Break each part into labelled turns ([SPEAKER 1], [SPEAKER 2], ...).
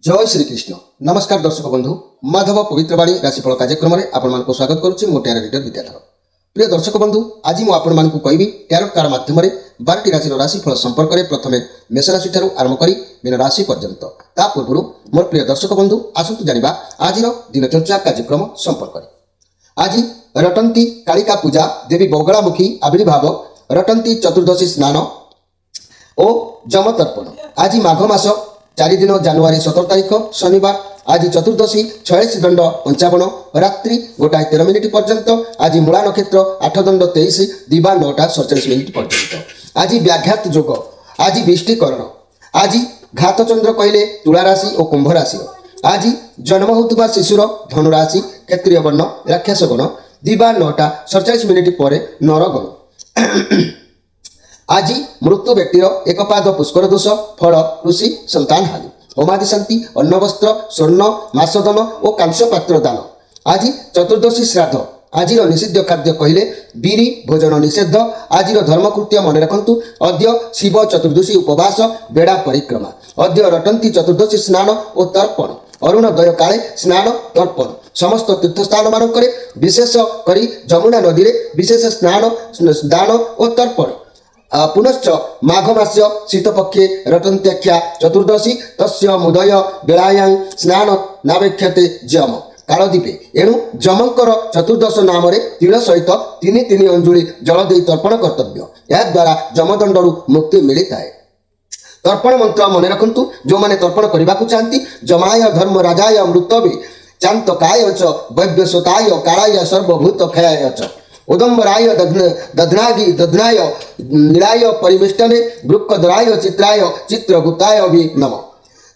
[SPEAKER 1] जय श्रीकृष्ण नमस्कार दर्शक बंधु माधव पवित्रवाणी राशिफल कार्यक्रम में आपण स्वागत करुच्ची मो टैरो रीडर विद्याधर। प्रिय दर्शक बंधु आज मुझे आपण कहबी टैरोट कार्ड माध्यम 12टी राशि राशिफल संपर्क में प्रथम मेष राशि ठारू आरंभ कर मीन राशि पर्यंत ता पूर्व मोर प्रिय दर्शक बंधु आसतु जानिबा आज दिनचर्या कार्यक्रम संपर्क। आज रटंती कालिका पूजा देवी बगलामुखी आविर्भाव रटंती चतुर्दशी स्नान और जम तर्पण। आज माघ मास 4 दिन जानुआरी 17 तारीख शनिवार। आज चतुर्दशी 46 दंड 55 रात्रि 1:13 पर्यंत। आज मूला नक्षत्र 8 दंड 23 दिवा 9:47 पर्यंत। आज व्याघात योग। आज विष्टिकरण। आज घात चंद्र कहले तुला राशि और कुंभ राशि। आज जन्म होता शिशुर धनुराशि क्षेत्रीय वर्ण राक्षस गण दिवा 9:47 पर नरगण। आज मृत्यु व्यक्तिर एक पाद पुष्कर दोष फल कृषि संतान हानि होमादि शांति अन्न वस्त्र स्वर्ण मासदन और कांस्य पात्र दान। आज चतुर्दशी श्राद्ध। आज निषिद्ध खाद्य कहले बीरी भोजन निषेध। आज धर्मकृत्य मन रखु अद्य शिव चतुर्दशी उपवास बेड़ा परिक्रमा। अद्य रटंती चतुर्दशी स्नान और तर्पण। अरुणोदय काले स्नान तर्पण। समस्त तीर्थस्थान मानक विशेष करी जमुना नदी में विशेष स्नान दान और तर्पण। पुनश्च माघ मास्य शीतपक्षे रटंत्याख्या चतुर्दशी तस्य मुदय बेलायां स्नान नावेक्षते जम कालदीपे। एणु जमंकर चतुर्दश नाम तिल सहित 3 अंजुली जल दे तर्पण कर्तव्य। याद्वारा जमदंडरू मुक्ति मिलता है। तर्पण मंत्र मन रखु जो मैंने तर्पण करने को चाहती जमाय धर्म राजाय मृतवे चांतकाय च वैव्यसताय कालाय सर्वभूत क्षयाय च उदम्बराय दध्नाय नीलाय परिमिष्टने वृक्कधराय चित्राय चित्रगुप्ताय भी नम।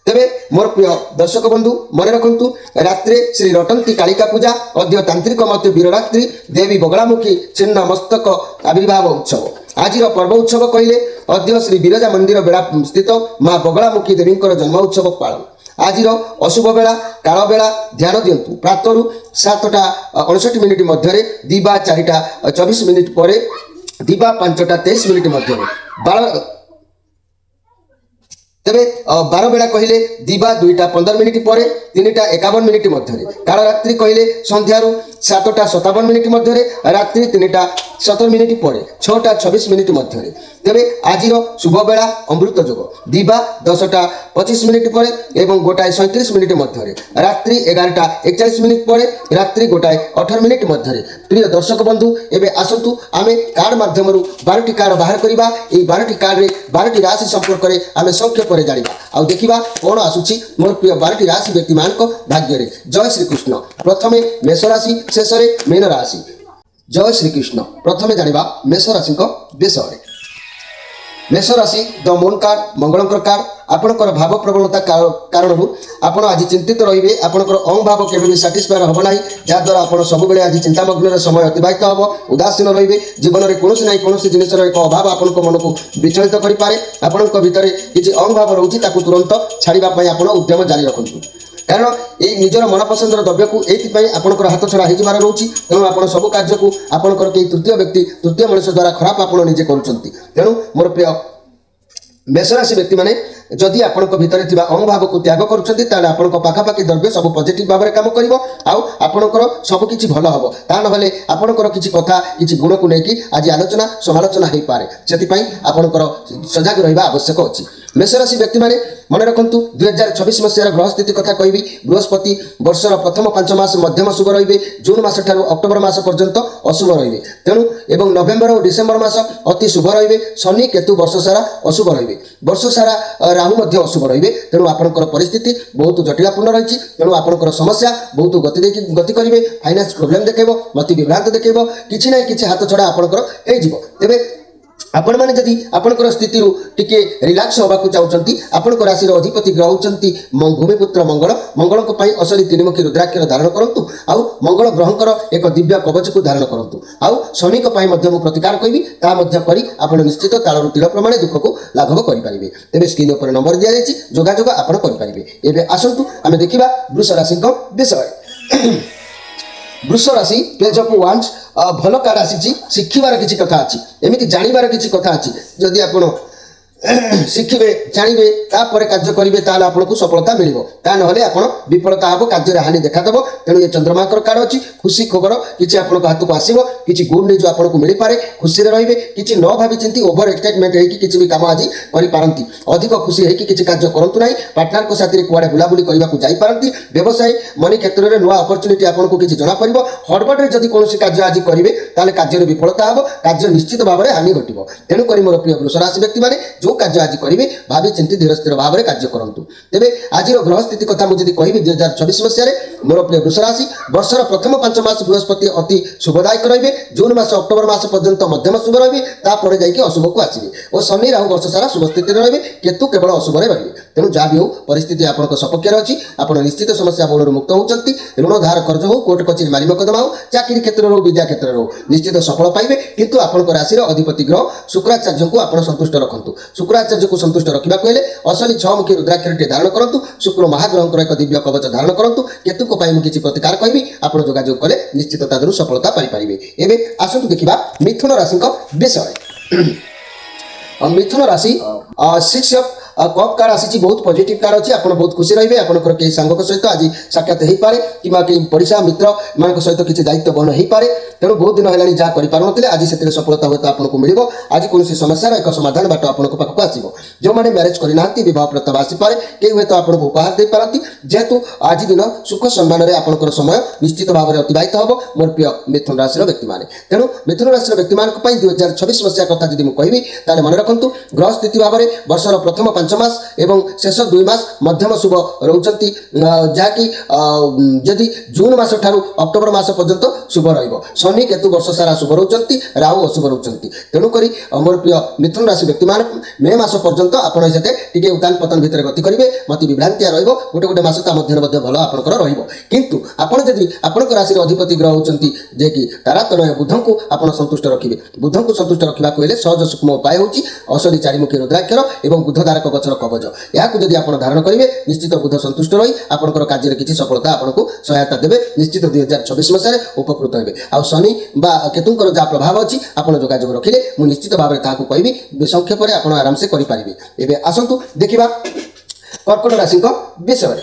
[SPEAKER 1] तेरे मोर प्रिय दर्शक बंधु मन रखु रात्रे श्री रटंती कालिका पूजा अद्य तांत्रिक मत वीररात्रि देवी बगलामुखी छिन्न मस्तक आविर्भाव उत्सव। आज पर्व उत्सव कहले अद्य श्री विरजा मंदिर बेड़ा स्थित माँ बगलामुखी देवी जन्म उत्सव पालन। आज अशुभ बेला काल बेला ध्यान दिंतु प्रातरु 7:59 मध्य दिवा 4:24 पर दिवा 5:23 मध्य तेरे 12 बेला कहले दिवा 2:15 पर 3:51 मध्य काल रात्रि कहले संध्यारू 7:57 मध्य रात्रि 3:17 पर 6:26 मध्य। तेरे आज शुभ बेला अमृत योग दिवा 10:25 पर एवं 1:37 मध्य रात्रि 11:41 पर रात्रि 1:18 मध्य। प्रिय दर्शक बंधु एवं आसतु आमे कार्ड माध्यम 12टी कार्ड बाहर करवा। 12टी कार्ड रे 12टी राशि संपर्क में आम संक्षेप में जाना आउ देखा कौन आसूची मोर प्रिय 12टी राशि व्यक्ति मान भाग्य रे। जय श्रीकृष्ण। प्रथमे मेष राशि शेष मीन राशि। जय श्रीकृष्ण। प्रथमे जाना मेष राशि विषय। मेष राशि द मून कार्ड मंगलंकर कार्ड आपणकर भाव प्रवणता कारण आपण आज चिंतित रहिबे। आपणकर अंग भाव केबे भी सैटिस्फायर होबो नाही जहाद्वारा आपण सब बेले आज चिंतामग्न समय अतिबाहित होबो। उदासीन रहिबे। जीवन में कौन ना कौन जिनसर एक अभाव आपण मन को विचलित करि पारे। आपण भितर किसी अंग भाव रोची ताकू तुरंत छाड़िबा पई आपण उद्यम जारी रखंतु कारण ये निजर मनपसंदर द्रव्य को ये आपंकर हाथ छड़ा हो रोचे। तेणु आप सब कार्य को आपंकर कई तृतीय व्यक्ति तृतीय मनुष्य द्वारा खराब आप निजे करुँच। तेणु मोर प्रिय मेषराशि व्यक्ति मैंने जदि आपण भितर अंग भाव को त्याग करुँच पाखापाखि द्रव्य सब पॉजिटिव भाव में काम कर आपणकर सबकि भल हम ता ना आपणकर किसी कथा किसी गुण को लेकिन आज आलोचना समालोचना हो पाए से आपणकर सजग रहा आवश्यक अच्छी। मेषराशि व्यक्ति मैंने मन रखु 2026 मसीहार ग्रह स्थिति कथा कहि बृहस्पति वर्षर प्रथम 5 मास मध्यम शुभ रे जून मास ठारू अक्टोबर मास पर्यंत अशुभ रे तेणु एवं नवेम्बर और डिसेम्बर मास अति शुभ रे। शनि केतु वर्ष सारा अशुभ रे वर्ष सारा राहु मध्य अशुभ रे तेणु आपंकर परिस्थिति बहुत जटिलपूर्ण रही। तेणु आपंकर समस्या बहुत गति करेंगे फाइनान्स प्रोब्लेम देखेब मति विभ्रांत देखेब किसी ना कि हाथ छड़ा आपंकर तेरे आपण मैंने जदि आपंकर स्थिति टिके रिलैक्स होगा चाहते आपण राशि अधिपति ग्रह होती भूमिपुत्र मंगल मंगल असली 3मुखी रुद्राक्षर धारण करूँ आउ मंगल ग्रहकर एक दिव्य कवच को धारण करूँ आउ शनि प्रतिकार करी आप निश्चित तालू तिल प्रमाण दुख को लाघव करेंगे। तेज स्क्रीन पर नंबर दि जाए जोगाजोग आप करेंगे। एवं आसतु आम देखा वृष राशि विषय। वृष राशि पेज ऑफ वांस भल कार्ड आसी शिखिबार किसी कथा अच्छी एमती जानवर किसी कथा अच्छी जदि आप ଶିଖିବେ ଜାଣିବେ ତାପରେ କାର୍ଯ୍ୟ କରିବେ ତାହେଲେ ଆପଣଙ୍କୁ ସଫଳତା ମିଳିବ ତା ନହେଲେ ଆପଣ ବିଫଳତା ହେବ କାର୍ଯ୍ୟରେ ହାନି ଦେଖାଦେବ ତେଣୁ ଏ ଚନ୍ଦ୍ରମାଙ୍କର କାର୍ଡ ଅଛି ଖୁସି ଖବର କିଛି ଆପଣଙ୍କ ହାତକୁ ଆସିବ କିଛି ଗୁଡ୍ ନ୍ୟୁଜ୍ ଆପଣଙ୍କୁ ମିଳିପାରେ ଖୁସିରେ ରହିବେ କିଛି ନ ଭାବି ଚିନ୍ତି ଓଭର ଏକ୍ସାଇଟମେଣ୍ଟ ହେଇକି କିଛି ବି କାମ ଆଜି କରିପାରନ୍ତି ଅଧିକ ଖୁସି ହେଇକି କିଛି କାର୍ଯ୍ୟ କରନ୍ତୁ ନାହିଁ ପାର୍ଟନରଙ୍କ ସାଥିରେ କୁଆଡ଼େ ବୁଲାବୁଲି କରିବାକୁ ଯାଇପାରନ୍ତି ବ୍ୟବସାୟୀ ମନି କ୍ଷେତ୍ରରେ ନୂଆ ଅପରଚ୍ୟୁନିଟି ଆପଣଙ୍କୁ କିଛି ଜଣାପଡ଼ିବ ହଡ଼ବଡ଼ରେ ଯଦି କୌଣସି କାର୍ଯ୍ୟ ଆଜି କରିବେ ତାହେଲେ କାର୍ଯ୍ୟରେ ବିଫଳତା ହେବ କାର୍ଯ୍ୟ ନିଶ୍ଚିତ ଭାବରେ ହାନି ଘଟିବ ତେଣୁକରି ମୋର ପ୍ରିୟ ବୃଷ ରାଶି ବ୍ୟକ୍ତିମାନେ ଯେଉଁ କାର୍ଯ୍ୟ ଆଜି କରିବେ ଭାବି ଚିନ୍ତି ଧୀର ସ୍ଥିର ଭାବରେ କାର୍ଯ୍ୟ କରନ୍ତୁ ତେବେ ଆଜିର ଗ୍ରହ ସ୍ଥିତି କଥା ମୁଁ ଯଦି କହିବି 2026 ମସିହାରେ ମୋର ପ୍ରିୟ ବୃଷ ରାଶି ବର୍ଷର ପ୍ରଥମ 5 ମାସ ବୃହସ୍ପତି ଅତି ଶୁଭଦାୟକ ରହିବେ ଜୁନ୍ ମାସ ଅକ୍ଟୋବର ମାସ ପର୍ଯ୍ୟନ୍ତ ମଧ୍ୟମ ଶୁଭ ରହିବେ ତାପରେ ଯାଇକି ଅଶୁଭକୁ ଆସିବେ ଓ ଶନି ରାହୁ ବର୍ଷ ସାରା ଶୁଭ ସ୍ଥିତିରେ ରହିବେ କେତୁ କେବଳ ଅଶୁଭରେ ରହିବେ ତେଣୁ ଯାହା ବି ହେଉ ପରିସ୍ଥିତି ଆପଣଙ୍କ ସପକ୍ଷରେ ଅଛି ଆପଣ ନିଶ୍ଚିତ ସମସ୍ୟା ବହୁଳରୁ ମୁକ୍ତ ହେଉଛନ୍ତି ଋଣ ଧାର କର୍ଜ ହେଉ କୋର୍ଟ କଚେରୀ ମାଲି ମକଦ୍ଦମା ହେଉ ଚାକିରି କ୍ଷେତ୍ରରେ ହେଉ ବିଦ୍ୟା କ୍ଷେତ୍ରରେ ହେଉ ନିଶ୍ଚିତ ସଫଳ ପାଇବେ କିନ୍ତୁ ଆପଣଙ୍କ ରାଶିର ଅଧିପତି ଗ୍ରହ ଶୁକ୍ରାଚାର୍ଯ୍ୟଙ୍କୁ ଆପଣ ସନ୍ତୁଷ୍ଟ ରଖନ୍ତୁ ଶୁକ୍ରାଚାର୍ଯ୍ୟକୁ ସନ୍ତୁଷ୍ଟ ରଖିବାକୁ ହେଲେ ଅସଲି 6 ମୁଖୀ ରୁଦ୍ରାକ୍ଷରଟି ଧାରଣ କରନ୍ତୁ ଶୁକ୍ର ମହାଗ୍ରହଙ୍କର ଏକ ଦିବ୍ୟ କବଚ ଧାରଣ କରନ୍ତୁ କେତୁଙ୍କ ପାଇଁ ମୁଁ କିଛି ପ୍ରତିକାର କହିବି ଆପଣ ଯୋଗାଯୋଗ କଲେ ନିଶ୍ଚିତ ତା ଦେହରୁ ସଫଳତା ପାଇପାରିବେ ଏବେ ଆସନ୍ତୁ ଦେଖିବା ମିଥୁନ ରାଶିଙ୍କ ବିଷୟରେ ମିଥୁନ ରାଶି 6 ଅଫ୍ कप कार्ड आसी बहुत पॉजिटिव कार्ड अच्छी आप बहुत खुशी रही आपंकर कई सांग सहित आज साक्षात हो पाए कि पड़ोशा मित्र मान सहित किसी दायित्व बहन हो पाए तेणु बहुत दिन है जहाँ करें आज से सफलता हुए आपको मिल आज कौन समस्यार एक समाधान बाट आप पाखक आसो जो मैंने मैरेज करना बह प्रस्ताव आसीपे कई हुए तो आपको उपहार दे पारती जेहेतु आज दिन सुख सम्मान में आपंकर समय निश्चित भाव में अतिबाहित हम मोर प्रिय मिथुन राशि व्यक्ति मैंने तेणु मिथुन राशि व्यक्ति मान 2026 मसीहा कथा जब मुझे मन रखु ग्रह स्थिति भाव में वर्षर प्रथम 5 मास एवं शेष 2 मास मध्यम शुभ रोचंती जहाँकि जदि जून मास ठारू अक्टोबर मास पर्यंत शुभ रहिबो शनि केतु वर्ष सारा शुभ रोचंती राहु अशुभ रोचंती तेणुकरी मोर प्रिय मिथुन राशि व्यक्ति मान मे मास पर्यंत आपण सहित टिके उतान पतन भितर गति करेंगे मत विभ्रांतिया रहिबो गोटे गोटे मास ता मध्य भल आपनकर रहिबो किंतु आपण जदि आपनकर राशि अधिपति ग्रह होचंती जे कि तारातनय बुधन को आपण संतुष्ट रखिबे बुधन को संतुष्ट रखिबा कोइले सहज सूक्ष्म उपाय होची असली चारिमुखी रुद्राक्षर एवं बुध धारक गचर कवच या जदि आप धारण करेंगे निश्चित बुध संतुष्ट रही आपंकर कार्य किसी सफलता आपको सहायता देवे निश्चित 2026 मसीह उपकृत हे आ शनि केतुंकर जहाँ प्रभाव अच्छी आप जोगाजोग रखिले मुझे निश्चित भाव में कहबी संक्षेप में आप आराम से करेंगे एवं आसतु देखा कर्कट राशि विषय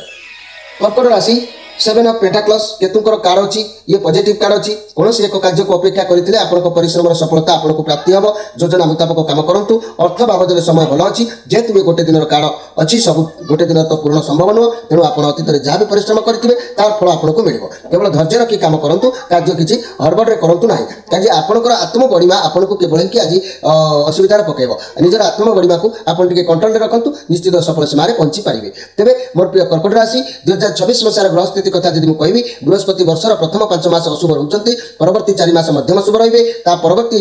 [SPEAKER 1] कर्कट राशि 7 ऑफ पेंटाक्लस केतुंकर कार्ड अच्छी ये पॉजिटिव कार्ड अच्छी कौन एक कार्य को अपेक्षा करते आपको परिश्रम सफलता आपको प्राप्ति हम योजना मुताबक कम करूँ अर्थ बाबद समय भल अच्छी जेहेतु ये गोटे दिन कार्ड अच्छी सब गोटे दिन तो पूर्ण संभव नुह तेणु आप अतीत जहाँ भी परिश्रम करेंगे तार फल आपको मिल केवल धैर्य रखी कम करूँ कार्य किसी हड़बड़े करूँ ना कहीं आपंकर आत्मगरिमा आपको केवल कि आज असुविधार पकेब निजर आत्मगरिमा को आप कंट्रोल रखु निश्चित सफल सीमार पहुंची पारे तेज मोर प्रिय कर्कट राशि 2026 मसीहार ग्रह स्थिति कथा जब मुझे बृहस्पति वर्षर प्रथम 5 मास अशुभ रोचंती परवर्ती 4 मास मध्यम शुभ रही परवर्ती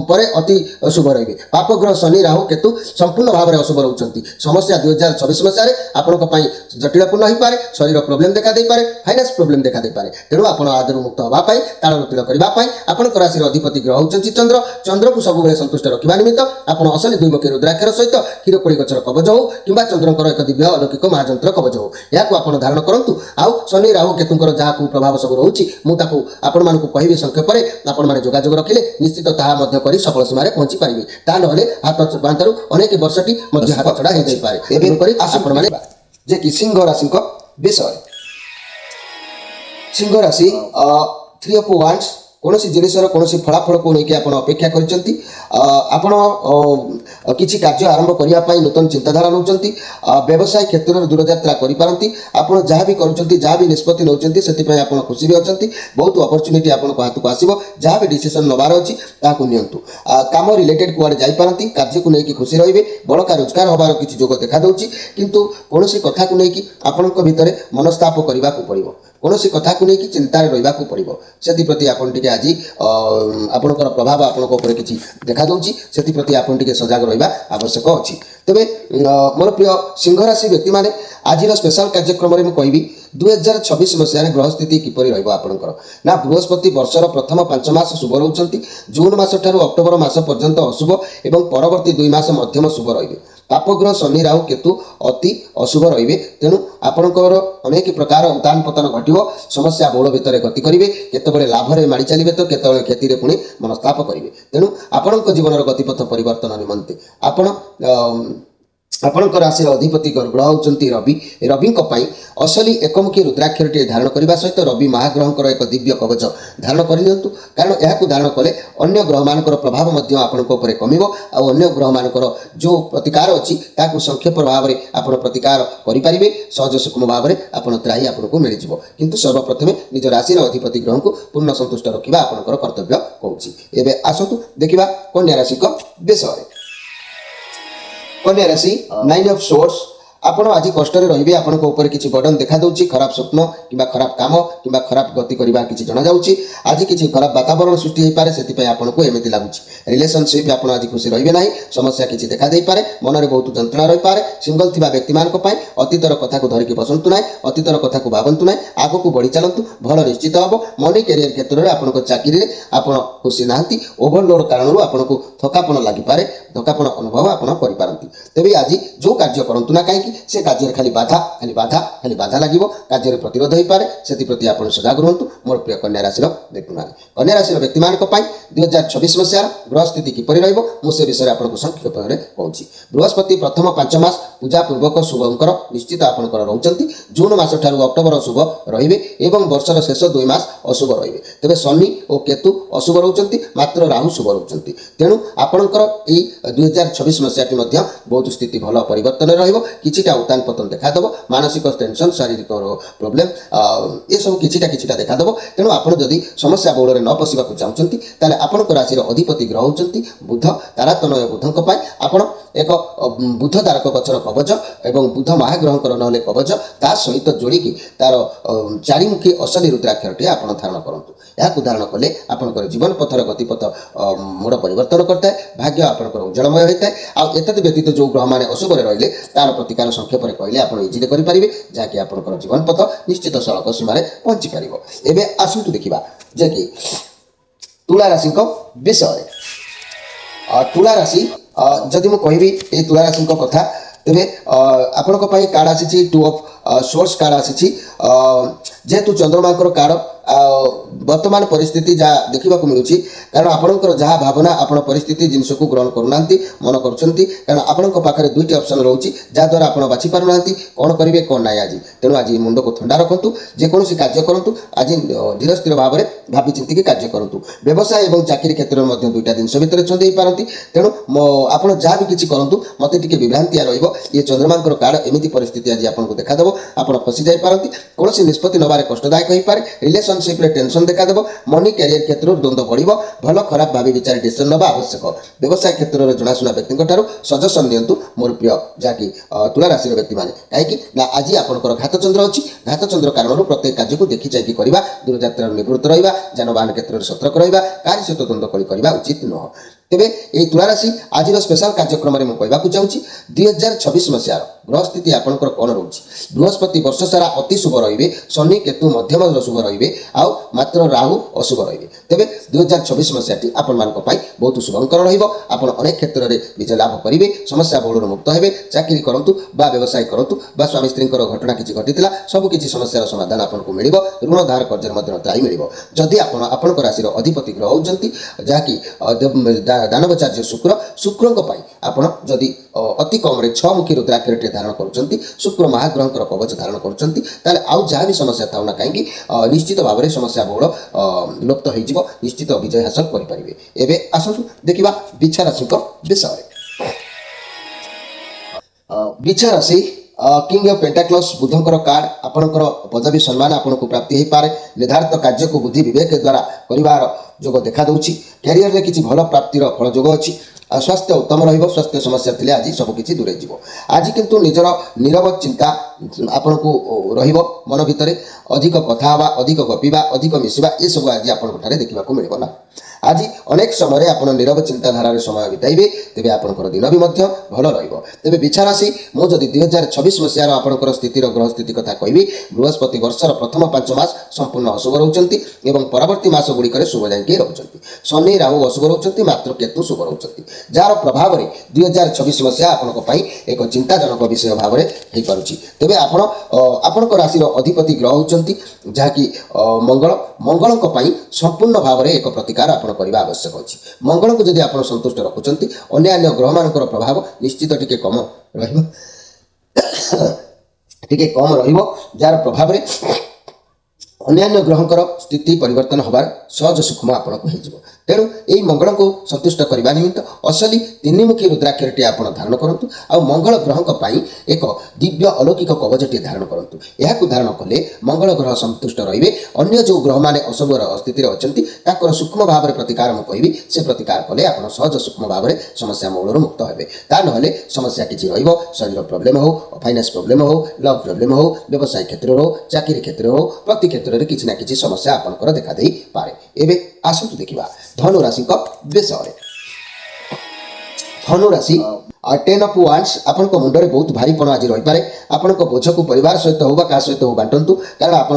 [SPEAKER 1] पर अति शुभ रही पापग्रह शनि राहु केतु संपूर्ण भाव में अशुभ रोचंती समस्या 2026 मसीह आपण जटिलपूर्ण हो पाए शरीर प्रोब्लेम देखा दे पारे फाइनेंस प्रोब्लेम देखा दे पारे तेणु आप आदर मुक्त होगापी ताड़तिल करने आपण राशि अधिपति ग्रह होती चंद्र चंद्र को सब संतुष्ट रखा निमित्त आप असली 2 मुखी रुद्राक्षर सहित क्षीरकोड़ी गचर कवच हो कि चंद्रकर एक दिव्य अलौकिक महाजंत्र कवच हो या धारण करूँ आउ शनि राहु केतुंकर जहाँ को प्रभाव सब रोचे मुझे आपण मानक कहबी संक्षेप में आपण मैंने जोगाजोग रखिले निश्चित ताहा सफल सीमार पहुंची पारे ता नहले हाथ बांधु अनेक वर्षटी हाथ छड़ा हो जाए जे कि सिंह राशि विषय सिंह राशि 3 ऑफ वांड्स कौन जिनसर कौन फलाफल को लेकिन आप अपेक्षा किसी कार्य आरंभ करने नूतन चिंताधारा नौ व्यवसाय क्षेत्र में दूरयात्रा करपारती आप जहाँ भी करुँच जहाँ भी निष्पत्ति नौ आप खुशी भी अच्छा बहुत अपरच्युनिटी आपको हाथ को आसो जहाँ भी डिसीजन नबार अच्छी नियंतु काम रिलेटेड कुआड़े जापारती कार्य को लेकिन खुशी रे बड़का रोजगार हबार किसी जोग देखा दूसरी किंतु कौन कथा को लेकिन आपण भितर मनस्ताप करने को पड़ो कौन कथा को लेकिन चिंतार रहा पड़ो से आप आज आपंकर प्रभाव आपण किसी देखा दूसरी से प्रति आप सजग रहा आवश्यक अच्छी तेबे मोर प्रिय सिंह राशि व्यक्ति मैंने आज स्पेशल कार्यक्रम में कहबी 2026 मसीह ग्रह स्थिति किपरि रहिबो आपनकर ना बृहस्पति वर्षर प्रथम 5 मास शुभ रहउचंती जून मास ठारू अक्टोबर मास पर्यंत अशुभ एवं परवर्ती 2 मास मध्यम शुभ रहिबे पापग्रह शनि राहु केतु अति अशुभ रहिबे तेणु आपनकर अनेक प्रकार उतान पतन घटिबो समस्या बहुल भितर गति करिवे केतबेले लाभ रे माडी चलिबे तो केतबेले क्षति रे पुणी मनस्ताप करिवे तेणु आपनक जीवनर गतिपथ परिवर्तन निमंते आपण आपणकर राशि अधिपति ग्रह होती रवि रवि असली एकमुखी रुद्राक्षरटी धारण करने सहित रवि महाग्रहकर एक दिव्य कवच धारण करनी कारण यह धारण कले अन्य ग्रह मान प्रभाव आपण कमिब आन्य ग्रह मान जो प्रतिकार अच्छी संक्षेप भाव में आप प्रतिकार करेंगे सहज सुगम भाव में आप त्राही आपको मिल किंतु सर्वप्रथमे निज राशि अधिपति ग्रह को पूर्ण संतुष्ट रखा आपंकर कर्तव्य कौन आसतु देखा कन्या राशि विषय कन्या राशि 9 ऑफ सोर्स आपण आज कष्ट रे आपण ऊपर किसी बर्डन देखा दूची खराब स्वप्न कि खराब काम कि खराब गति करवा किसी जना जाउची आज किसी खराब वातावरण सृष्टि हो पारे से आपको एमती लगुच रिलेशनशिप आप आज खुशी रही ना समस्या किसी देखा दे पारे मन में बहुत जंत्रणा रही पारे सिंगल थिबा व्यक्ति मान अतीतर कथा को धरिकी बसंतु ना अतीतर कथा को भावंतु ना आग को बढ़ी चलतु भल निश्चित हम मनी कैरियर क्षेत्र में आपन चाकरी आप खुशी ना ओभरलोड कारण आपको थकापन लगिपारे थकापन अनुभव आप तेज आज जो कार्य करूँ ना कहीं से कार्य खाली बाधा लगे कार्य प्रतिरोध हो पाए से प्रति आप सजग रुहतु मोर प्रिय कन्या राशि व्यक्ति मैंने कन्या राशि व्यक्ति मान 2026 मसीहार ग्रह स्थिति किपरि रहिबो मुझे विषय आपको संक्षेप में कहूँ बृहस्पति प्रथम 5 मास पूजा पूर्वक शुभंकर निश्चित आपंकर रोचंती जून मास ठारू अक्टोबर शुभ रहिबे एवं वर्षर शेष 2 मास अशुभ रहिबे तेबे शनि और केतु अशुभ रोचंती मात्र राहु शुभ रोचंती तेणु आपंकर एई 2026 मसीहाटी मध्य बहुत स्थिति भल परिवर्तन रहिबो किछिटा उतान पतन देखादेव मानसिक टेंशन शारीरिक प्रोब्लेम ये सब किछिटा देखादेव तेणु आपड़ जदि समस्या बहुल न पशिबा चाहते ताले आपण राशि अधिपति ग्रह होती बुध तारातनय बुधक आपण एक बुध तारक गचर कवच एवं बुध महाग्रहकर नहले कवच ता सहित जोड़िकी तार चारिमुखी असली रुद्राक्षरटी आप धारण करूँ यह धारण कले आपंकर जीवन पथर गतिपथ मोड़ परिवर्तन करता है भाग्य आपंकर उज्जवलमय होता है आत व्यतीत जो ग्रह मैंने अशुभ रही तार प्रतिकार संक्षेप में कहले आप इजिली करेंगे जहाँकि आपंकर जीवन पथ निश्चित सड़क सीमार पहुँची पार एवं आसतु देखा जे कि तुला राशि विषय तुला राशि जदि मु कहबी ए तुला राशि कथा तेरे आपण कार्ड आसी 2 ऑफ सोर्स कार्ड आसी जेहेतु चंद्रमा कार्ड वर्तमान परिस्थिति जहाँ देखा मिलूँ कारण आपंकर जहाँ भावना आप परिस्थिति जिनस को ग्रहण करूना मन कर आपण पाखे दुईट ऑप्शन रोचे जहाद्वारा आप बाछि पारना कौन करेंगे कौन ना आज तेणु आज मुंड को ठंडा रखु जेकोसी कार्य करूँ आज धीर स्थिर भाव में भावी चिंतिकी कार्य करूँ व्यवसाय और चाकरी क्षेत्र में दुईटा जिन भितर छंदी पारती तेणु आप जहाँ भी किसी करूँ मत टे विभ्रांतिया ये चंद्रमा कार्ड एमती परिस्थिति आज आपको देखादेव आप फसी जापारती कौन निष्पत्ति नबार कष्टदायक हो पाए रिलेशनशिप टेंशन देखादेव मनी कैरियर क्षेत्र द्वंद्व बढ़ भल खराब भावी विचार डिसीजन नवा आवश्यक व्यवसाय क्षेत्र में जनाशुना व्यक्ति सजेसन दिंतु मोर प्रिय जहाँकि तुला राशि व्यक्ति मैंने कहीं आज आपंकर घातचंद्र अच्छी घातचंद्र कारण प्रत्येक कार्य को देखी चाहिए करवा दूरयात्रा निवृत्त रहा जानवाहन क्षेत्र में सतर्क रहा कार्य सहित द्वंद्व करवा उचित नुह तेबे ये तुला राशि आज स्पेशल कार्यक्रम में कहवाक चाहूँगी 2026 मसीहार ग्रह स्थिति आपंकर कौन रोचे बृहस्पति वर्ष सारा अति शुभ रे शनि केतु मध्यम शुभ रे मात्र राहु अशुभ रे तेबे 2026 मसीहाटी आपण बहुत शुभंकर आप अनेक क्षेत्र में विजय लाभ करेंगे समस्या बहुल मुक्त हे चाकरी करूँ व्यवसाय करूँ स्वामी स्त्री घटना किसी घटी सबकि समस्यार समाधान आपको मिल ऋण धार कर्जर त्राही मिल जदि आपण राशि अधिपति ग्रह होती जहाँकि दानवचार्य शुक्र आपण जदि अति कम 6 मुखी रुद्राक्षरटी धारण करुँच शुक्र महाग्रहकर कवच धारण करुँच आउ जहाँ भी समस्या था ना कहीं निश्चित भाव में समस्या बहुल लुप्त हो निश्चित विजय हासिल करेंगे एवं आसतु देखा बिछा राशि विषय बिछा राशि किंग ऑफ पेंटाक्लस बुधंकर कार्ड आपणकर पदवी सम्मान आपको प्राप्ति हो पाए निर्धारित कार्य को बुद्धि विवेक द्वारा परिवार जोग देखा दूची कैरियर में किसी भल प्राप्तिर फल जोग अच्छी स्वास्थ्य उत्तम स्वास्थ्य समस्या थे आज सबकि दूरे जीव आज किंतु निजर नीरव चिंता आपण को मन भितर अधिक कथा अधिक गपिबा अधिक मिसवा ये सब आज आपंठ देखा मिलना आज अनेक समय आप नीरव चिंताधार समय बिताइबे तेज आपंकर दिन भी भल तेज बिछा राशि मुझे 2026 मसीहार आपंकर स्थितिर ग्रह स्थिति कथा कहि बृहस्पति वर्षर प्रथम 5 मास संपूर्ण अशुभ रोचंती एवं परवर्ती मास गुड़िक शुभ जाकि रोचंती शनि राहु अशुभ रोचंती मात्र केतु शुभ रोचंती जार प्रभाव में 2026 मसीहा आपंक एक चिंताजनक विषय भाव में हो पारुछि तेबे आपणक राशि अधिपति ग्रह होचंती जहाँकि मंगल मंगलक पई संपूर्ण भाव में एक प्रतिकार आपण करबा आवश्यक अछि मंगल को जदि आपण संतुष्ट रखुचंती अन्य ग्रह मानकर प्रभाव निश्चित टिके कम रहिबो टिके कम रहिबो जार प्रभाव में अन्य ग्रहंकर स्थिति परिवर्तन होबार सहज सूक्ष्म आपको हो तेणु यही मंगल को संतुष्ट करने निमित्त असली तीनिमुखी रुद्राक्षरटी आप धारण करूँ आ मंगल ग्रह एक दिव्य अलौकिक कवचटी धारण करूँ यह धारण कले मंगल ग्रह संतुष्ट रे अन्य जो ग्रह मैंने अशुभ स्थिति अच्छा सूक्ष्म भाव में प्रतिकार मुझे कहि से प्रतिकार कले आप सहज सूक्ष्म भाव में समस्या मूलर मुक्त हे ता ना समस्या किसी शरीर प्रोब्लेम हो फाइनान्स प्रोब्लेम हो लव प्रोब्लेम हो व्यवसाय क्षेत्र हो चाकरी क्षेत्र हो प्रति क्षेत्र में किसी ना किसी समस्या आपंकर देखा दे पारे एबे आसतु देखिबा धनु राशि विषय धनु राशि 10 ऑफ वांड्स आपण मुंडे बहुत भारीपण आज रही पारे आपण बोझ को परिवार सहित हो क्या सहित हो बांटू कारण आप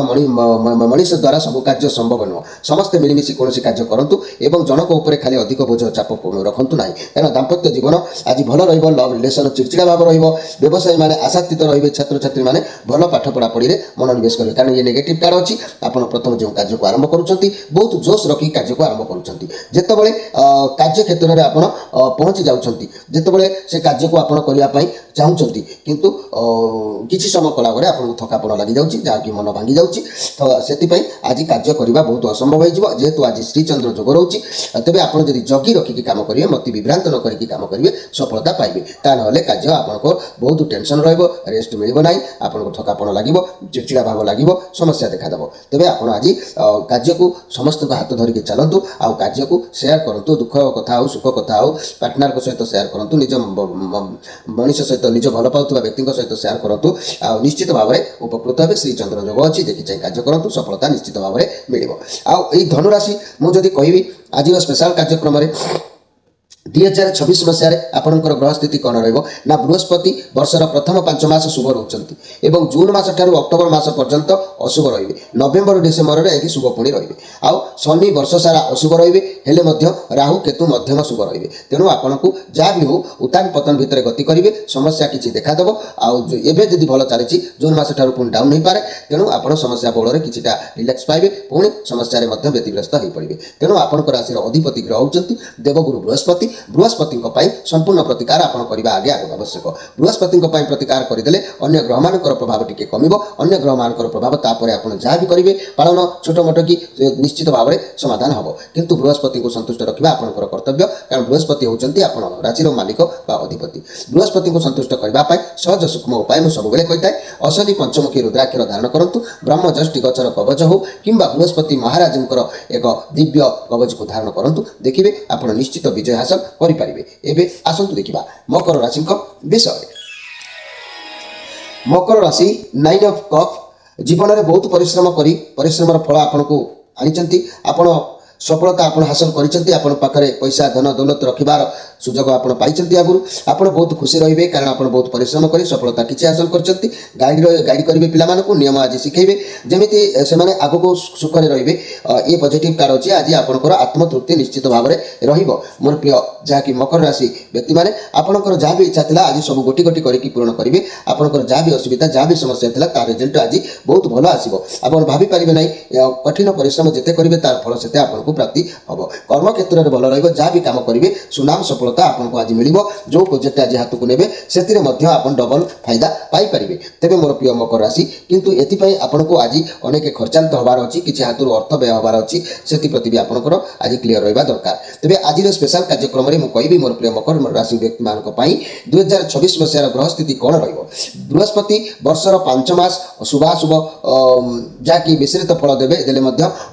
[SPEAKER 1] मनीष द्वारा सब कार्य संभव नुह समस्ते मिलमिशि कौन कार्य करूँ और जनक उपर खाली अधिक बोझ चाप रखु ना कारण दाम्पत्य जीवन आज भल लव रिलेसन चिड़चिड़ा भाव व्यवसायी मैंने आशातीत रे छात्र छात्री मैंने भल पाठ पढ़ापढ़ी में मनोनिवेश करेंगे कारण ये नेगेटिव कार्ड अच्छी आप प्रथम जो कार्य को आरंभ करुँच बहुत जोश रखी कार्य को आरंभ करुँचे कार्य क्षेत्र में आप पहुँची जाऊँच जितेबाला से कार्य को आपण करने चाहूँगी किंतु किसी समय कलापर आपको थकापण लगी जाऊँगी जहाँकि मन भांगी जाऊँगी तो से आज कार्य करने बहुत असंभव हो जेहेतु आज श्रीचंद्र जोग रोचे तेज आप जगी रखिकी कम करेंगे मत विभ्रांत न करके कम करेंगे सफलता पाइबे ता ना कार्य आपको बहुत टेंशन रेस्ट मिल ना आपको थकापण लगे चिड़चिड़ा भाव लगे समस्या देखादेव तेज आप आज कार्य को समस्त हाथ धरिकी चलतु आ कार्य को सेयार करूँ दुख कथा हो सुख कथा हो पार्टनर सहित सेयार करूँ निज मनीष सहित निज भल पाउथुवा व्यक्ति सहित सेयार करूँ आ निश्चित भाव में उपकृत हे श्रीचंद्र जोग अच्छी देखी चाहिए कार्य करूँ सफलता निश्चित भाव में मिल आई धनुराशि मुझे कहि आज स्पेशल कार्यक्रम 2026 मसीह आपंकर ग्रह स्थिति कौन रहा बृहस्पति वर्षर प्रथम 5 मास शुभ रोचंती एवं जून मास ठारू अक्टोबर मास पर्यंत अशुभ रे नवेम्बर डिसेम्बर में शुभ पुणी रे आउ शनि वर्ष सारा अशुभ रे राहु केतु मध्यम शुभ रे तेणु आपन को जहाँ भी हो उतान पतन भितर गति करेंगे समस्या किसी देखादेव आबे जदि भल चली जून मास ठारू पुणी डाउन हो पाए तेणु आप समस्या बहुल किसीटा रिलैक्स पाइबे पुणी समस्या व्यतिग्रस्त हो पड़े तेणु आपंकर राशि अधिपति ग्रह होती देवगुरु बृहस्पति बृहस्पति संपूर्ण प्रतिकार आप करने आगे आगे आवश्यक बृहस्पति प्रतिकार करदे अन्य ग्रह मान प्रभाव टी कम अन्य ग्रह मान प्रभाव तापर आप जहाँ भी करेंगे पालन छोट मोट कि निश्चित भाव में समाधान हम किंतु बृहस्पति को संतुष्ट रखा आपंकर कर्तव्य कारण बृहस्पति होती आप राशि मालिक बा अधिपति बृहस्पति को संतुष्ट करने सहज सूक्ष्म उपाय मुझे सब कही था असली पंचमुखी रुद्राक्षर धारण करूँ ब्रह्मजष्टि गचर कवच हो कि बृहस्पति महाराज एक दिव्य कवच को धारण करूँ देखिए आप निश्चित विजय हासिल करें एवं आसतु देखा मकर राशि विषय मकर राशि 9 ऑफ कप जीवन में बहुत परिश्रम कर परिश्रम फल आपको आनी आपण सफलता आप हासिल कर पैसा धन दौलत रखार सुजोग आप आगुरी आप बहुत खुशी रे कारण आप बहुत परिश्रम कर सफलता किसी हासिल कर गाइड करेंगे पिला नियम आज शिखेबे जमी से आग को सुखरे रे ये पॉजिटिव कार्ड अच्छी आज आपंकर आत्मतृप्ति निश्चित भाव में रोर प्रिय जहाँकि मकर राशि व्यक्ति मैंने आपंकर जहाँ भी इच्छा था आज सब गोटी गोटी करके पूरण करेंगे आपंकर जहाँ भी असुविधा जहाँ भी समस्या था तार रिजल्ट आज बहुत भल आसो आप भाभी पारे ना कठिन परिश्रम जिते करेंगे तार फल से आपको प्राप्ति हम कर्म क्षेत्र में भल रहा भी कम करेंगे सुनाम सफलता आपको आज मिल जो प्रोजेक्ट आज हाथ को ने से डबल फायदा पाइपर तेज मोर प्रिय मकर राशि किंतु एपाई आपको आज अनेक खर्चांत हबार अच्छी किसी हाथ अर्थ व्यय हबार अच्छी से भी आपंकर आज क्लीयर रहा दरकार तेज आज स्पेशल कार्यक्रम में मुझे मोर प्रिय मकर राशि व्यक्ति मान 2026 मसीहार ग्रह स्थिति कौन बृहस्पति वर्षर 5 मास शुभाशुभ जहाँकि मिश्रित फल देवे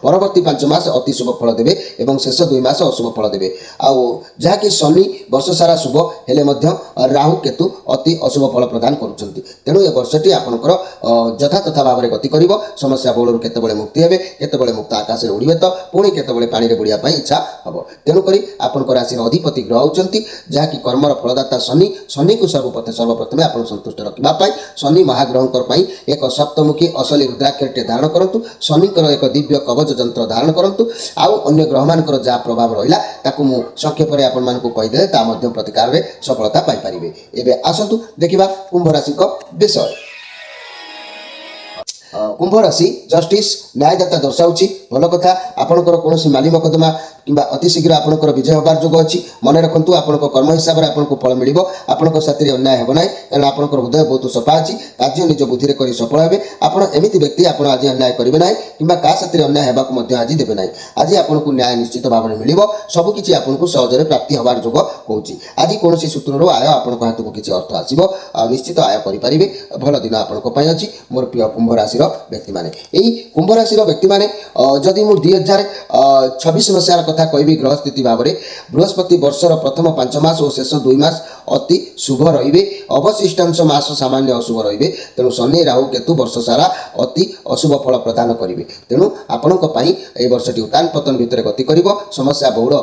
[SPEAKER 1] परवर्ती 5 मास अति शुभ फल देवे शेष 2 मास अशुभ फल देवे आउ जहाँकि शनि ବର୍ଷ ସାରା ଶୁଭ ହେଲେ ମଧ୍ୟ ରାହୁ କେତୁ ଅତି ଅଶୁଭ ଫଳ ପ୍ରଦାନ କରୁଛନ୍ତି। ତେଣୁ ଏ ବର୍ଷଟି ଆପଣଙ୍କର ଯଥାତଥା ଭାବରେ ଗତି କରିବ। ସମସ୍ୟା ବହୁଳରୁ କେତେବେଳେ ମୁକ୍ତି ହେବେ, କେତେବେଳେ ମୁକ୍ତ ଆକାଶରେ ଉଡ଼ିବେ ତ ପୁଣି କେତେବେଳେ ପାଣିରେ ବୁଡ଼ିବା ପାଇଁ ଇଚ୍ଛା ହେବ। ତେଣୁକରି ଆପଣଙ୍କ ରାଶିର ଅଧିପତି ଗ୍ରହ ହେଉଛନ୍ତି ଯାହାକି କର୍ମର ଫଳଦାତା ଶନି। ଶନିକୁ ସର୍ବପ୍ରଥମେ ଆପଣ ସନ୍ତୁଷ୍ଟ ରଖିବା ପାଇଁ ଶନି ମହାଗ୍ରହଙ୍କର ପାଇଁ ଏକ ସପ୍ତମୁଖୀ ଅସଲି ରୁଦ୍ରାକ୍ଷରଟେ ଧାରଣ କରନ୍ତୁ। ଶନିଙ୍କର ଏକ ଦିବ୍ୟ କବଚ ଯନ୍ତ୍ର ଧାରଣ କରନ୍ତୁ। ଆଉ ଅନ୍ୟ ଗ୍ରହମାନଙ୍କର ଯାହା ପ୍ରଭାବ ରହିଲା ତାକୁ ମୁଁ ସଂକ୍ଷେପରେ ଆପଣମାନଙ୍କୁ କହିଦେଲେ ତା ମଧ୍ୟ ପ୍ରତିକାରରେ ସଫଳତା ପାଇପାରିବେ। ଏବେ ଆସନ୍ତୁ ଦେଖିବା କୁମ୍ଭ ରାଶିଙ୍କ ବିଷୟ। କୁମ୍ଭ ରାଶି ଜଷ୍ଟିସ୍ ନ୍ୟାୟଦାତା ଦର୍ଶାଉଛି ଭଲ କଥା। ଆପଣଙ୍କର କୌଣସି ମାଲି ମକଦ୍ଦମା କିମ୍ବା ଅତି ଶୀଘ୍ର ଆପଣଙ୍କର ବିଜୟ ହେବାର ଯୋଗ ଅଛି। ମନେ ରଖନ୍ତୁ ଆପଣଙ୍କ କର୍ମ ହିସାବରେ ଆପଣଙ୍କୁ ଫଳ ମିଳିବ। ଆପଣଙ୍କ ସାଥିରେ ଅନ୍ୟାୟ ହେବ ନାହିଁ, କାରଣ ଆପଣଙ୍କର ହୃଦୟ ବହୁତ ସଫା ଅଛି। କାର୍ଯ୍ୟ ନିଜ ବୁଦ୍ଧିରେ କରି ସଫଳ ହେବେ। ଆପଣ ଏମିତି ବ୍ୟକ୍ତି, ଆପଣ ଆଜି ଅନ୍ୟାୟ କରିବେ ନାହିଁ କିମ୍ବା କାହା ସାଥିରେ ଅନ୍ୟାୟ ହେବାକୁ ମଧ୍ୟ ଆଜି ଦେବେ ନାହିଁ। ଆଜି ଆପଣଙ୍କୁ ନ୍ୟାୟ ନିଶ୍ଚିତ ଭାବରେ ମିଳିବ। ସବୁକିଛି ଆପଣଙ୍କୁ ସହଜରେ ପ୍ରାପ୍ତି ହେବାର ଯୋଗ କହୁଛି। ଆଜି କୌଣସି ସୂତ୍ରରୁ ଆୟ ଆପଣଙ୍କ ହାତକୁ କିଛି ଅର୍ଥ ଆସିବ, ଆଉ ନିଶ୍ଚିତ ଆୟ କରିପାରିବେ। ଭଲ ଦିନ ଆପଣଙ୍କ ପାଇଁ ଅଛି ମୋର ପ୍ରିୟ କୁମ୍ଭ ରାଶିର ବ୍ୟକ୍ତିମାନେ। ଏହି କୁମ୍ଭ ରାଶିର ବ୍ୟକ୍ତିମାନେ ଯଦି ମୁଁ 2026 ମସିହାର କଥା କହିବି ଗ୍ରହ ସ୍ଥିତି ଭାବରେ, ବୃହସ୍ପତି ବର୍ଷର ପ୍ରଥମ 5 ମାସ ଓ ଶେଷ 2 ମାସ ଅତି ଶୁଭ ରହିବେ। ଅବଶିଷ୍ଟାଂଶ ମାସ ସାମାନ୍ୟ ଅଶୁଭ ରହିବେ। ତେଣୁ ଶନି ରାହୁ କେତୁ ବର୍ଷ ସାରା ଅତି ଅଶୁଭ ଫଳ ପ୍ରଦାନ କରିବେ। ତେଣୁ ଆପଣଙ୍କ ପାଇଁ ଏହି ବର୍ଷଟି ଉତ୍ଥାନ ପତନ ଭିତରେ ଗତି କରିବ। ସମସ୍ୟା ବହୁଳ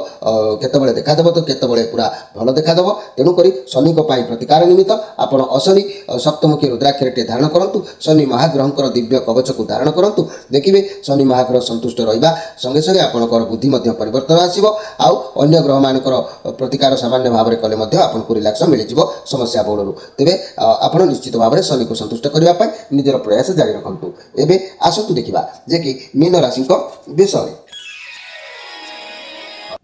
[SPEAKER 1] କେତେବେଳେ ଦେଖାଦେବ ତ କେତେବେଳେ ପୁରା ଭଲ ଦେଖାଦେବ। ତେଣୁକରି ଶନିଙ୍କ ପାଇଁ ପ୍ରତିକାର ନିମିତ୍ତ ଆପଣ ଅଶନି ସପ୍ତମୁଖୀ ରୁଦ୍ରାକ୍ଷରଟିଏ ଧାରଣ କରନ୍ତୁ। ଶନି ମହାଗ୍ରହଙ୍କର ଦିବ୍ୟ କବଚକୁ ଧାରଣ କରନ୍ତୁ। ଦେଖିବେ ଶନି ମହାଗ୍ରହ ସନ୍ତୁଷ୍ଟ ରହିବା ସଙ୍ଗେ ସଙ୍ଗେ ଆପଣଙ୍କର ବୁଦ୍ଧି ମଧ୍ୟ ପରିବର୍ତ୍ତନ ଆସିବ। ଆଉ ଅନ୍ୟ ଗ୍ରହମାନଙ୍କର ପ୍ରତିକାର ସାମାନ୍ୟ ଭାବରେ କଲେ ମଧ୍ୟ ଆପଣଙ୍କୁ ରିଲାକ୍ସ ମିଳିଯିବ ସମସ୍ୟା ବହୁଳରୁ। ତେବେ ଆପଣ ନିଶ୍ଚିତ ଭାବରେ ଶନିକୁ ସନ୍ତୁଷ୍ଟ କରିବା ପାଇଁ ନିଜର ପ୍ରୟାସ ଜାରି ରଖନ୍ତୁ। ଏବେ ଆସନ୍ତୁ ଦେଖିବା ଯେ କି ମୀନ ରାଶିଙ୍କ ବିଷୟରେ।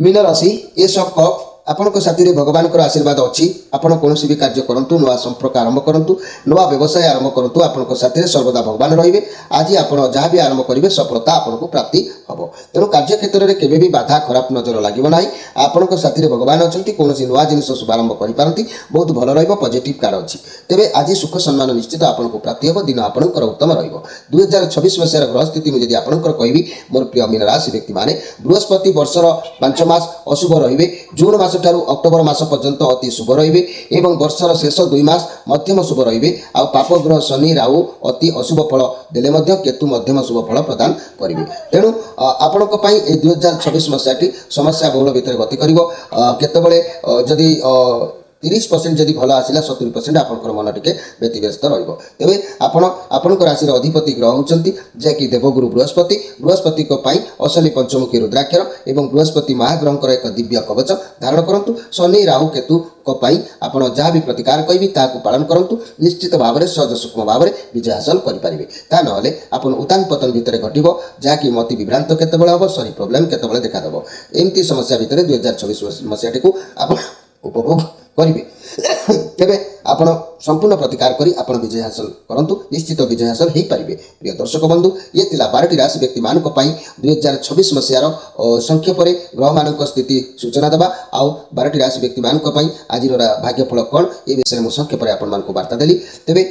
[SPEAKER 1] ମୀନ ରାଶି ଏସ୍ ଅଫ୍ କପ୍। ଆପଣଙ୍କ ସାଥିରେ ଭଗବାନଙ୍କର ଆଶୀର୍ବାଦ ଅଛି। ଆପଣ କୌଣସି ବି କାର୍ଯ୍ୟ କରନ୍ତୁ, ନୂଆ ସମ୍ପର୍କ ଆରମ୍ଭ କରନ୍ତୁ, ନୂଆ ବ୍ୟବସାୟ ଆରମ୍ଭ କରନ୍ତୁ, ଆପଣଙ୍କ ସାଥିରେ ସର୍ବଦା ଭଗବାନ ରହିବେ। ଆଜି ଆପଣ ଯାହା ବି ଆରମ୍ଭ କରିବେ ସଫଳତା ଆପଣଙ୍କୁ ପ୍ରାପ୍ତି ହେବ। ତେଣୁ କାର୍ଯ୍ୟକ୍ଷେତ୍ରରେ କେବେ ବି ବାଧା ଖରାପ ନଜର ଲାଗିବ ନାହିଁ। ଆପଣଙ୍କ ସାଥିରେ ଭଗବାନ ଅଛନ୍ତି। କୌଣସି ନୂଆ ଜିନିଷ ଶୁଭାରମ୍ଭ କରିପାରନ୍ତି। ବହୁତ ଭଲ ରହିବ। ପଜିଟିଭ୍ କାର୍ଡ଼ ଅଛି। ତେବେ ଆଜି ସୁଖ ସମ୍ମାନ ନିଶ୍ଚିତ ଆପଣଙ୍କୁ ପ୍ରାପ୍ତି ହେବ। ଦିନ ଆପଣଙ୍କର ଉତ୍ତମ ରହିବ। 2026 ମସିହାର ଗ୍ରହ ସ୍ଥିତି ମୁଁ ଯଦି ଆପଣଙ୍କର କହିବି ମୋର ପ୍ରିୟ ମୀନ ରାଶି ବ୍ୟକ୍ତିମାନେ, ବୃହସ୍ପତି ବର୍ଷର 5 ମାସ ଅଶୁଭ ରହିବେ। ଜୁନ୍ ମାସ ଠାରୁ ଅକ୍ଟୋବର ମାସ ପର୍ଯ୍ୟନ୍ତ ଅତି ଶୁଭ ରହିବେ ଏବଂ ବର୍ଷର ଶେଷ 2 ମାସ ମଧ୍ୟମ ଶୁଭ ରହିବେ। ଆଉ ପାପ ଗ୍ରହ ଶନି ରାହୁ ଅତି ଅଶୁଭ ଫଳ ଦେଲେ ମଧ୍ୟ କେତୁ ମଧ୍ୟମ ଶୁଭ ଫଳ ପ୍ରଦାନ କରିବେ। ତେଣୁ ଆପଣଙ୍କ ପାଇଁ ଏହି 2026 ମସିହାଟି ସମସ୍ୟା ବହୁଳ ଭିତରେ ଗତି କରିବ। କେତେବେଳେ ଯଦି 30% ଯଦି ଭଲ ଆସିଲା 70% ଆପଣଙ୍କର ମନ ଟିକେ ବ୍ୟତିବ୍ୟସ୍ତ ରହିବ। ତେବେ ଆପଣଙ୍କ ରାଶିର ଅଧିପତି ଗ୍ରହ ହେଉଛନ୍ତି ଯାହାକି ଦେବଗୁରୁ ବୃହସ୍ପତି। ବୃହସ୍ପତିଙ୍କ ପାଇଁ ଅଶନି ପଞ୍ଚମୁଖୀ ରୁଦ୍ରାକ୍ଷର ଏବଂ ବୃହସ୍ପତି ମହାଗ୍ରହଙ୍କର ଏକ ଦିବ୍ୟ କବଚ ଧାରଣ କରନ୍ତୁ। ଶନି ରାହୁ କେତୁଙ୍କ ପାଇଁ ଆପଣ ଯାହା ବି ପ୍ରତିକାର କହିବି ତାହାକୁ ପାଳନ କରନ୍ତୁ। ନିଶ୍ଚିତ ଭାବରେ ସହଜ ସୂକ୍ଷ୍ମ ଭାବରେ ବିଜୟ ହାସଲ କରିପାରିବେ। ତା ନହେଲେ ଆପଣ ଉତ୍ଥାନ ପତନ ଭିତରେ ଘଟିବ, ଯାହାକି ମତି ବିଭ୍ରାନ୍ତ କେତେବେଳେ ହେବ, ସରି ପ୍ରୋବ୍ଲେମ୍ କେତେବେଳେ ଦେଖାଦେବ। ଏମିତି ସମସ୍ୟା ଭିତରେ 2026 ମସିହାଟିକୁ ଆପଣ ଉପଭୋଗ କରିବେ। ତେବେ ଆପଣ ସମ୍ପୂର୍ଣ୍ଣ ପ୍ରତିକାର କରି ଆପଣ ବିଜୟ ହାସଲ କରନ୍ତୁ। ନିଶ୍ଚିତ ବିଜୟ ହାସଲ ହୋଇପାରିବେ। ପ୍ରିୟ ଦର୍ଶକ ବନ୍ଧୁ, ଇଏ ଥିଲା 12ଟି ରାଶି ବ୍ୟକ୍ତିମାନଙ୍କ ପାଇଁ 2026 ମସିହାର ସଂକ୍ଷେପରେ ଗ୍ରହମାନଙ୍କ ସ୍ଥିତି ସୂଚନା ଦେବା। ଆଉ 12ଟି ରାଶି ବ୍ୟକ୍ତିମାନଙ୍କ ପାଇଁ ଆଜିର ଭାଗ୍ୟଫଳ କ'ଣ ଏ ବିଷୟରେ ମୁଁ ସଂକ୍ଷେପରେ ଆପଣମାନଙ୍କୁ ବାର୍ତ୍ତା ଦେଲି। ତେବେ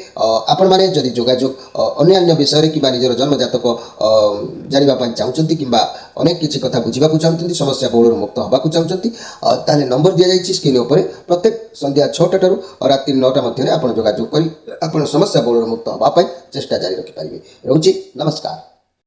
[SPEAKER 1] ଆପଣମାନେ ଯଦି ଯୋଗାଯୋଗ ଅନ୍ୟାନ୍ୟ ବିଷୟରେ କିମ୍ବା ନିଜର ଜନ୍ମଜାତକ ଜାଣିବା ପାଇଁ ଚାହୁଁଛନ୍ତି କିମ୍ବା ଅନେକ କିଛି କଥା ବୁଝିବାକୁ ଚାହୁଁଛନ୍ତି, ସମସ୍ୟା ବହୁଳରୁ ମୁକ୍ତ ହେବାକୁ ଚାହୁଁଛନ୍ତି, ତାହେଲେ ନମ୍ବର ଦିଆଯାଇଛି ସ୍କ୍ରିନ୍ ଉପରେ। ପ୍ରତ୍ୟେକ ସନ୍ଧ୍ୟା 6ଟା ଠାରୁ ରାତ୍ରି 9ଟା ମଧ୍ୟରେ ଆପଣ ଯୋଗାଯୋଗ କରି ଆପଣ ସମସ୍ୟା ବହୁଳରୁ ମୁକ୍ତ ହେବା ପାଇଁ ଚେଷ୍ଟା ଜାରି ରଖିପାରିବେ। ରହୁଛି, ନମସ୍କାର।